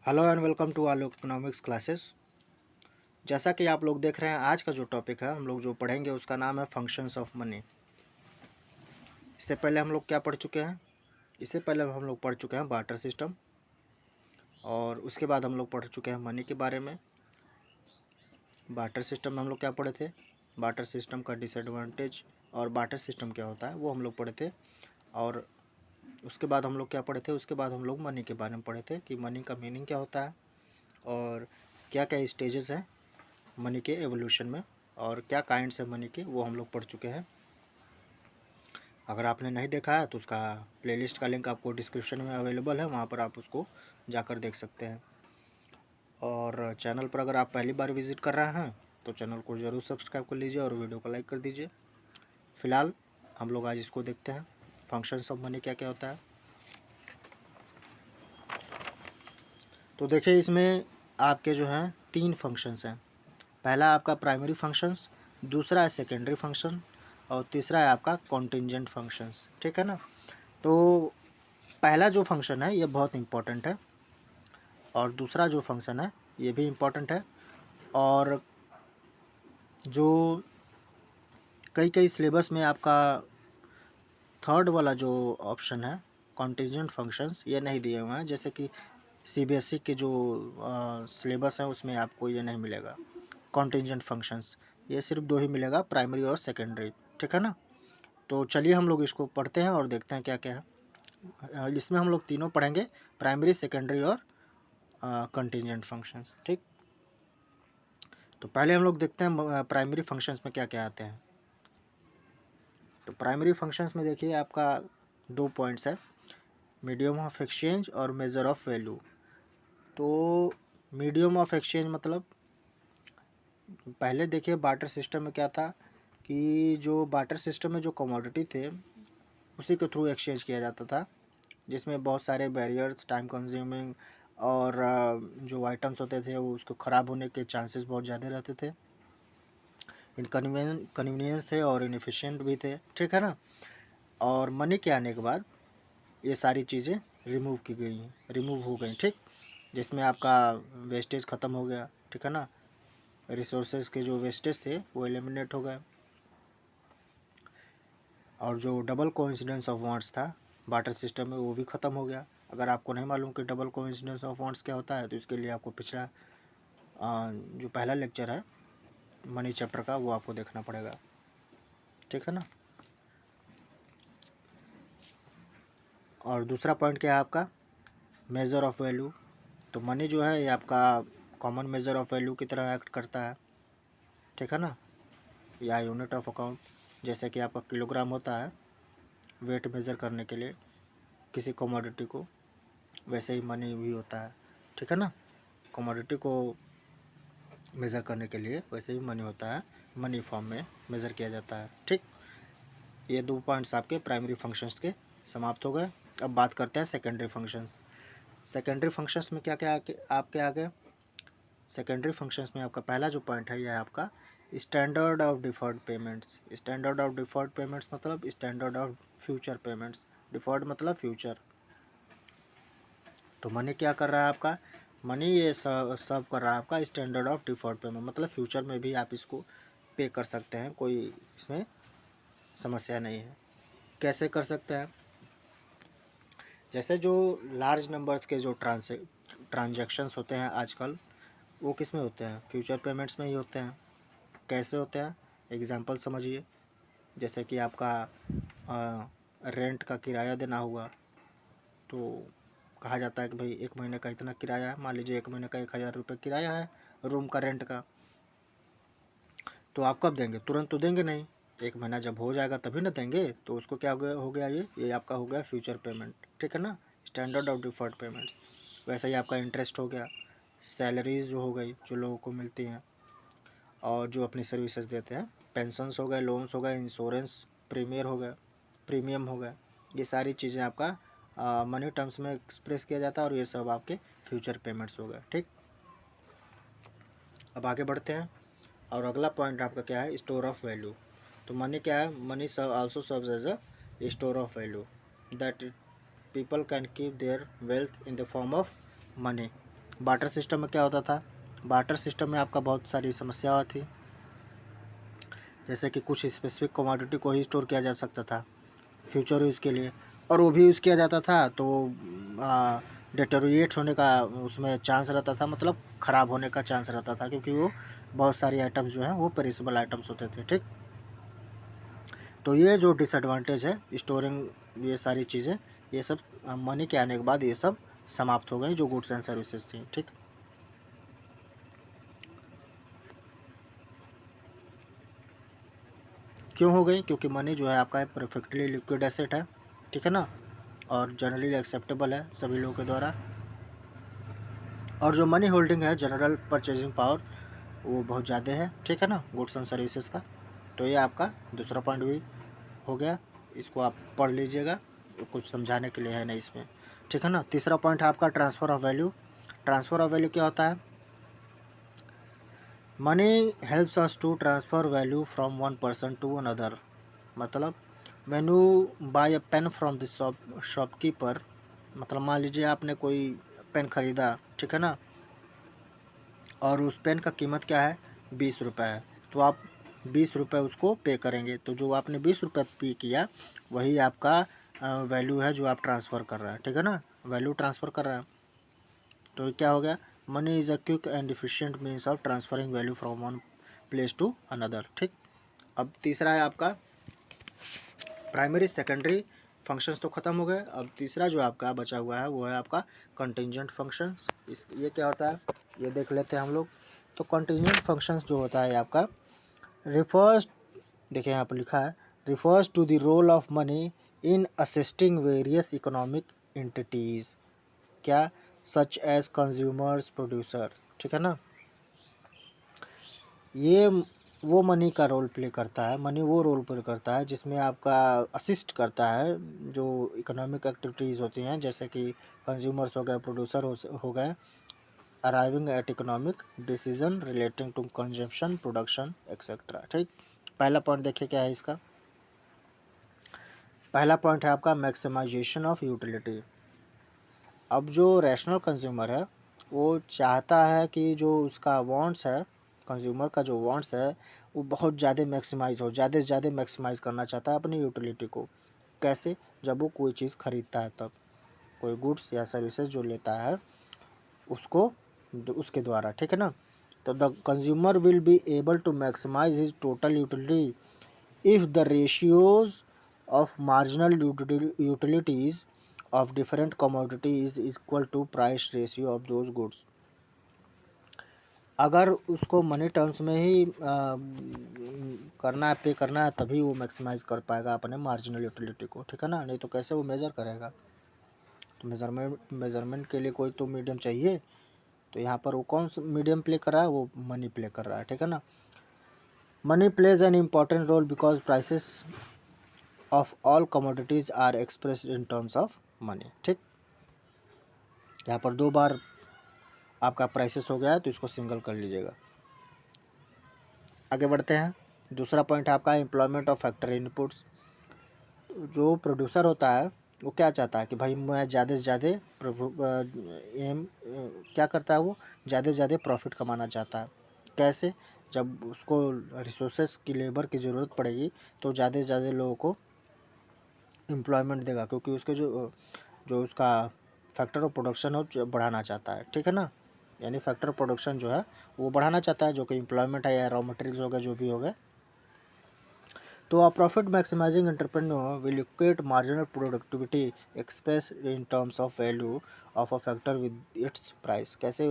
Hello and welcome to Alok economics classes. जैसा कि आप लोग देख रहे हैं, आज का जो टॉपिक है हम लोग जो पढ़ेंगे उसका नाम है फंक्शंस ऑफ मनी। इससे पहले हम लोग क्या पढ़ चुके हैं? इससे पहले हम लोग पढ़ चुके हैं बार्टर सिस्टम, और उसके बाद हम लोग पढ़ चुके हैं मनी के बारे में। बार्टर सिस्टम में हम लोग क्या पढ़े थे? बार्टर सिस्टम का डिसएडवांटेज और बार्टर सिस्टम क्या होता है वो हम लोग पढ़े थे। और उसके बाद हम लोग क्या पढ़े थे? उसके बाद हम लोग मनी के बारे में पढ़े थे कि मनी का मीनिंग क्या होता है और क्या क्या स्टेजेस हैं मनी के एवोल्यूशन में, और क्या काइंड्स है मनी के वो हम लोग पढ़ चुके हैं। अगर आपने नहीं देखा है तो उसका प्लेलिस्ट का लिंक आपको डिस्क्रिप्शन में अवेलेबल है, वहाँ पर आप उसको जाकर देख सकते हैं। और चैनल पर अगर आप पहली बार विज़िट कर रहे हैं तो चैनल को ज़रूर सब्सक्राइब कर लीजिए और वीडियो को लाइक कर दीजिए। फ़िलहाल हम लोग आज इसको देखते हैं, फंक्शंस ऑफ मनी क्या क्या होता है। तो देखिए, इसमें आपके जो हैं 3 फंक्शंस हैं। पहला आपका प्राइमरी फंक्शंस, दूसरा है सेकेंडरी फंक्शन, और तीसरा है आपका कॉन्टिंजेंट फंक्शंस। ठीक है ना? तो पहला जो फंक्शन है ये बहुत इम्पोर्टेंट है, और दूसरा जो फंक्शन है ये भी इम्पोर्टेंट है। और जो कई कई सिलेबस में आपका थर्ड वाला जो ऑप्शन है कॉन्टिजेंट फंक्शंस, ये नहीं दिए हुए हैं। जैसे कि सीबीएसई के जो सिलेबस है उसमें आपको ये नहीं मिलेगा कॉन्टिजेंट फंक्शंस, ये सिर्फ 2 ही मिलेगा, प्राइमरी और सेकेंडरी। ठीक है ना? तो चलिए हम लोग इसको पढ़ते हैं और देखते हैं क्या क्या है। इसमें हम लोग तीनों पढ़ेंगे, प्राइमरी, सेकेंडरी और कंटिजेंट फंक्शंस। ठीक, तो पहले हम लोग देखते हैं प्राइमरी फंक्शंस में क्या क्या आते हैं। तो प्राइमरी फंक्शंस में देखिए आपका 2 पॉइंट्स है, मीडियम ऑफ एक्सचेंज और मेजर ऑफ वैल्यू। तो मीडियम ऑफ एक्सचेंज मतलब, पहले देखिए बार्टर सिस्टम में क्या था कि जो बार्टर सिस्टम में जो कमोडिटी थे उसी के थ्रू एक्सचेंज किया जाता था, जिसमें बहुत सारे बैरियर्स, टाइम कंज्यूमिंग, और जो आइटम्स होते थे वो उसको ख़राब होने के चांसेस बहुत ज़्यादा रहते थे, कन्वीनियंस थे और इनएफिशिएंट भी थे। ठीक है ना? और मनी के आने के बाद ये सारी चीज़ें रिमूव हो गई। ठीक, जिसमें आपका वेस्टेज ख़त्म हो गया। ठीक है ना? रिसोर्सेज के जो वेस्टेज थे वो एलिमिनेट हो गए, और जो डबल कोइंसिडेंस ऑफ वांट्स था बार्टर सिस्टम में वो भी ख़त्म हो गया। अगर आपको नहीं मालूम कि डबल कोइंसिडेंस ऑफ वांट्स क्या होता है तो इसके लिए आपको पिछला जो पहला लेक्चर है मनी चैप्टर का वो आपको देखना पड़ेगा। ठीक है ना? और दूसरा पॉइंट क्या है आपका? Measure of value. तो मनी जो है ये आपका कॉमन मेज़र ऑफ वैल्यू की तरह एक्ट करता है। ठीक है ना? या यूनिट ऑफ अकाउंट। जैसे कि आपका किलोग्राम होता है वेट मेज़र करने के लिए किसी कमोडिटी को, वैसे ही मनी भी होता है। ठीक है ना? कमोडिटी को मेज़र करने के लिए वैसे ही मनी होता है, मनी फॉर्म में मेज़र किया जाता है। ठीक, ये 2 पॉइंट्स आपके प्राइमरी फंक्शंस के समाप्त हो गए। अब बात करते हैं सेकेंडरी फंक्शंस। सेकेंडरी फंक्शंस में क्या क्या आपके आ गए? सेकेंडरी फंक्शंस में आपका पहला जो पॉइंट है यह है आपका standard of deferred payments. Standard of deferred payments मतलब standard of future payments. Deferred मतलब फ्यूचर। तो मनी क्या कर रहा है आपका? मनी ये सर्व कर रहा है आपका स्टैंडर्ड ऑफ डिफर्ड पेमेंट, मतलब फ्यूचर में भी आप इसको पे कर सकते हैं, कोई इसमें समस्या नहीं है। कैसे कर सकते हैं? जैसे जो लार्ज नंबर्स के जो ट्रांजैक्शंस होते हैं आजकल, वो किस में होते हैं? फ्यूचर पेमेंट्स में ही होते हैं। कैसे होते हैं? एग्जांपल समझिए। जैसे कि आपका रेंट का किराया देना हुआ, तो कहा जाता है कि भाई 1 महीने का इतना किराया है। मान लीजिए 1 महीने का 1000 रुपये किराया है रूम का, रेंट का। तो आप कब देंगे? तुरंत तो देंगे नहीं, 1 महीना जब हो जाएगा तभी ना देंगे। तो उसको क्या हो गया ये आपका हो गया फ्यूचर पेमेंट। ठीक है ना? Standard of deferred payments. वैसे ही आपका इंटरेस्ट हो गया, सैलरीज जो हो गई जो लोगों को मिलती हैं और जो अपनी सर्विसेज देते हैं, पेंशन्स हो गए, लोन्स हो गए, इंश्योरेंस प्रीमियम हो गए। ये सारी चीज़ें आपका मनी टर्म्स में एक्सप्रेस किया जाता है, और ये सब आपके फ्यूचर पेमेंट्स हो गए। ठीक, अब आगे बढ़ते हैं। और अगला पॉइंट आपका क्या है? Store of value. तो मनी क्या है? Money also serves as a store of value that people can keep their wealth in the form of money. Barter system में क्या होता था, बार्टर सिस्टम में आपका बहुत सारी समस्या थी, जैसे कि कुछ स्पेसिफिक कमोडिटी को ही स्टोर किया जा सकता था फ्यूचर यूज़ के लिए, और वो भी यूज़ किया जाता था तो डिटोरिएट होने का उसमें चांस रहता था, मतलब ख़राब होने का चांस रहता था, क्योंकि वो बहुत सारी आइटम्स जो हैं वो पेरिसेबल आइटम्स होते थे। ठीक, तो ये जो डिसएडवांटेज है स्टोरिंग, ये सारी चीज़ें, ये सब मनी के आने के बाद ये सब समाप्त हो गई, जो गुड्स एंड सर्विसेज थी। ठीक, क्यों हो गई? क्योंकि मनी जो है आपका परफेक्टली लिक्विड एसेट है, ठीक है ना, और जनरली एक्सेप्टेबल है सभी लोगों के द्वारा, और जो मनी होल्डिंग है, जनरल परचेजिंग पावर, वो बहुत ज़्यादा है। ठीक है ना, गुड्स एंड सर्विसेज का। तो ये आपका दूसरा पॉइंट भी हो गया, इसको आप पढ़ लीजिएगा, कुछ समझाने के लिए है नहीं इसमें। ठीक है ना। तीसरा पॉइंट है आपका transfer of value. Transfer of value क्या होता है? Money helps us to transfer value from one person to another. मतलब when you buy a pen from the shopkeeper, मतलब मान लीजिए आपने कोई पेन ख़रीदा, ठीक है ना, और उस पेन का कीमत क्या है, 20 रुपये है, तो आप 20 रुपये उसको पे करेंगे, तो जो आपने 20 रुपये पे किया वही आपका वैल्यू है जो आप ट्रांसफ़र कर रहे हैं। ठीक है ना, वैल्यू ट्रांसफ़र कर रहे हैं, तो क्या हो गया, money is a quick and efficient means of transferring value from one place to another. ठीक, अब तीसरा है आपका प्राइमरी सेकेंडरी फंक्शंस तो ख़त्म हो गए। अब तीसरा जो आपका बचा हुआ है वो है आपका कंटिंजेंट फंक्शंस। इस ये क्या होता है, ये देख लेते हैं हम लोग। तो कंटिंजेंट फंक्शंस जो होता है आपका रिफर्स, देखिए यहाँ पर लिखा है, refers to the role of money in assisting various economic entities, क्या, सच एज कंज्यूमर्स प्रोड्यूसर। ठीक है ना, ये वो मनी का रोल प्ले करता है, मनी वो रोल प्ले करता है जिसमें आपका असिस्ट करता है जो इकोनॉमिक एक्टिविटीज़ होती हैं, जैसे कि कंज्यूमर्स हो गए, प्रोड्यूसर हो गए, arriving at economic decision relating to consumption, production etcetera. ठीक, पहला पॉइंट देखिए क्या है इसका। पहला पॉइंट है आपका मैक्सिमाइजेशन ऑफ यूटिलिटी। अब जो रैशनल कंज्यूमर है वो चाहता है कि जो उसका वांट्स है, कंज्यूमर का जो वांट्स है वो बहुत ज़्यादा मैक्सिमाइज हो, ज़्यादा से ज़्यादा मैक्सिमाइज करना चाहता है अपनी यूटिलिटी को। कैसे? जब वो कोई चीज़ खरीदता है, तब कोई गुड्स या सर्विसेज जो लेता है उसको, उसके द्वारा। ठीक है ना, तो the consumer will be able to maximise his total utility if the ratios of marginal utilities of different commodity is equal to price ratio of those goods। अगर उसको मनी टर्म्स में ही करना है, पे करना है, तभी वो मैक्सिमाइज कर पाएगा अपने मार्जिनल यूटिलिटी को। ठीक है ना, नहीं तो कैसे वो मेज़र करेगा? तो मेज़रमेंट के लिए कोई तो मीडियम चाहिए, तो यहाँ पर वो कौन सा मीडियम प्ले कर रहा है? वो मनी प्ले कर रहा है। ठीक है ना, money plays an important role because prices of all commodities are expressed in terms of money. ठीक, यहाँ पर दो बार आपका प्राइसेस हो गया है, तो इसको सिंगल कर लीजिएगा। आगे बढ़ते हैं। दूसरा पॉइंट है आपका एम्प्लॉयमेंट ऑफ फैक्ट्री इनपुट्स। जो प्रोड्यूसर होता है वो क्या चाहता है कि भाई मैं ज़्यादा से ज़्यादा क्या करता है, वो ज़्यादा से ज़्यादा प्रॉफिट कमाना चाहता है। कैसे? जब उसको रिसोर्सेस की, लेबर की ज़रूरत पड़ेगी, तो ज़्यादा से ज़्यादा लोगों को एम्प्लॉयमेंट देगा, क्योंकि उसके जो जो उसका फैक्टर ऑफ प्रोडक्शन हो जो बढ़ाना चाहता है। ठीक है ना, यानी फैक्टर ऑफ प्रोडक्शन जो है वो बढ़ाना चाहता है, जो कि एम्प्लॉयमेंट है या रॉ मटेरियल्स हो गए, जो भी हो गए। तो a profit maximising entrepreneur will equate marginal productivity express in terms of value of a factor with its price. कैसे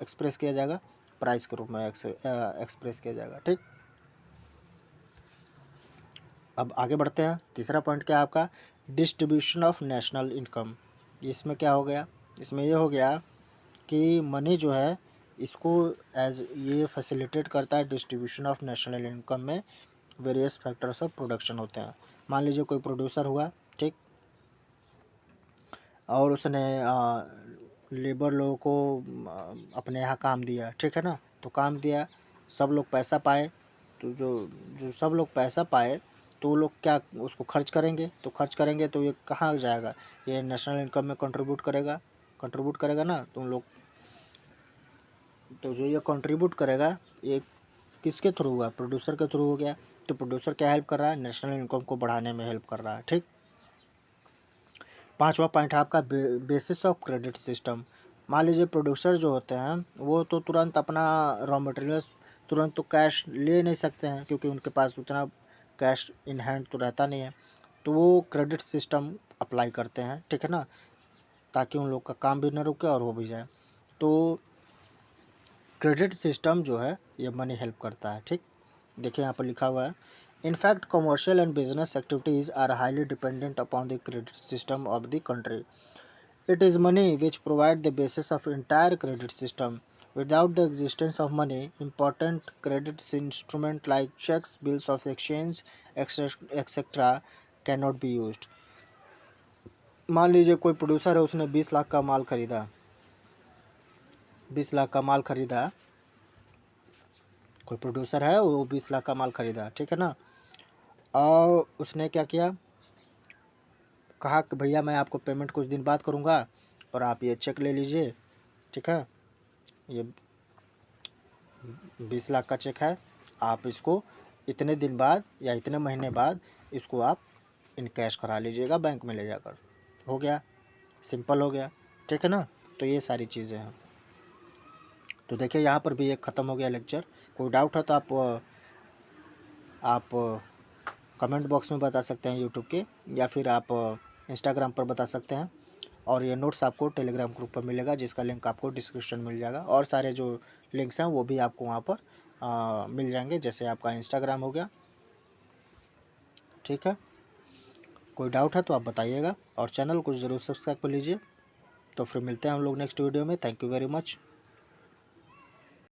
एक्सप्रेस किया जाएगा? प्राइस के रूप में एक्सप्रेस किया जाएगा। ठीक, अब आगे बढ़ते हैं। तीसरा पॉइंट क्या है आपका? Distribution of national income. इसमें क्या हो गया? इसमें ये हो गया कि मनी जो है इसको एज ये फैसिलिटेट करता है डिस्ट्रीब्यूशन ऑफ नेशनल इनकम में वेरियस फैक्टर्स ऑफ प्रोडक्शन होते हैं। मान लीजिए कोई प्रोड्यूसर हुआ, ठीक, और उसने लेबर लोगों को अपने यहाँ काम दिया। ठीक है ना, तो काम दिया, सब लोग पैसा पाए, तो जो जो सब लोग पैसा पाए तो वो लोग क्या उसको खर्च करेंगे, तो खर्च करेंगे तो ये कहाँ जाएगा? ये नेशनल इनकम में कंट्रीब्यूट करेगा ना, तो उन लोग तो जो ये कंट्रीब्यूट करेगा ये किसके थ्रू हुआ, प्रोड्यूसर के थ्रू हो गया। तो प्रोड्यूसर क्या हेल्प कर रहा है, नेशनल इनकम को बढ़ाने में हेल्प कर रहा है। ठीक, पांचवा पॉइंट है आपका बेसिस ऑफ क्रेडिट सिस्टम। मान लीजिए प्रोड्यूसर जो होते हैं वो तो तुरंत अपना रॉ मटेरियल्स तुरंत तो कैश ले नहीं सकते हैं, क्योंकि उनके पास उतना कैश इन हैंड तो रहता नहीं है। तो वो क्रेडिट सिस्टम अप्लाई करते हैं, ठीक है ना, ताकि उन लोग का काम भी न रुके और हो भी जाए। तो क्रेडिट सिस्टम जो है ये मनी हेल्प करता है। ठीक, देखिए यहाँ पर लिखा हुआ है, in fact commercial and business activities are highly dependent upon the credit system of the country. It is money which provide the basis of entire credit system. Without the existence of money, important credit instrument like checks, bills of exchange, etc. cannot be used. मान लीजिए कोई producer है, उसने 20 लाख का माल खरीदा, 20 लाख का माल खरीदा, कोई प्रोड्यूसर है वो 20 लाख का माल खरीदा, ठीक है ना, और उसने क्या किया, कहा कि भैया मैं आपको पेमेंट कुछ दिन बाद करूँगा और आप ये चेक ले लीजिए, ठीक है, ये 20 लाख का चेक है, आप इसको इतने दिन बाद या इतने महीने बाद इसको आप इन कैश करा लीजिएगा बैंक में ले जाकर। हो गया, सिंपल हो गया, ठीक है ना। तो ये सारी चीज़ें हैं। तो देखिए यहाँ पर भी एक ख़त्म हो गया लेक्चर। कोई डाउट है तो आप कमेंट बॉक्स में बता सकते हैं यूट्यूब के, या फिर आप इंस्टाग्राम पर बता सकते हैं। और ये नोट्स आपको टेलीग्राम ग्रुप पर मिलेगा, जिसका लिंक आपको डिस्क्रिप्शन मिल जाएगा। और सारे जो लिंक्स हैं वो भी आपको वहाँ पर मिल जाएंगे, जैसे आपका इंस्टाग्राम हो गया, ठीक है। कोई डाउट है तो आप बताइएगा, और चैनल को ज़रूर सब्सक्राइब कर लीजिए। तो फिर मिलते हैं हम लोग नेक्स्ट वीडियो में। Thank you very much.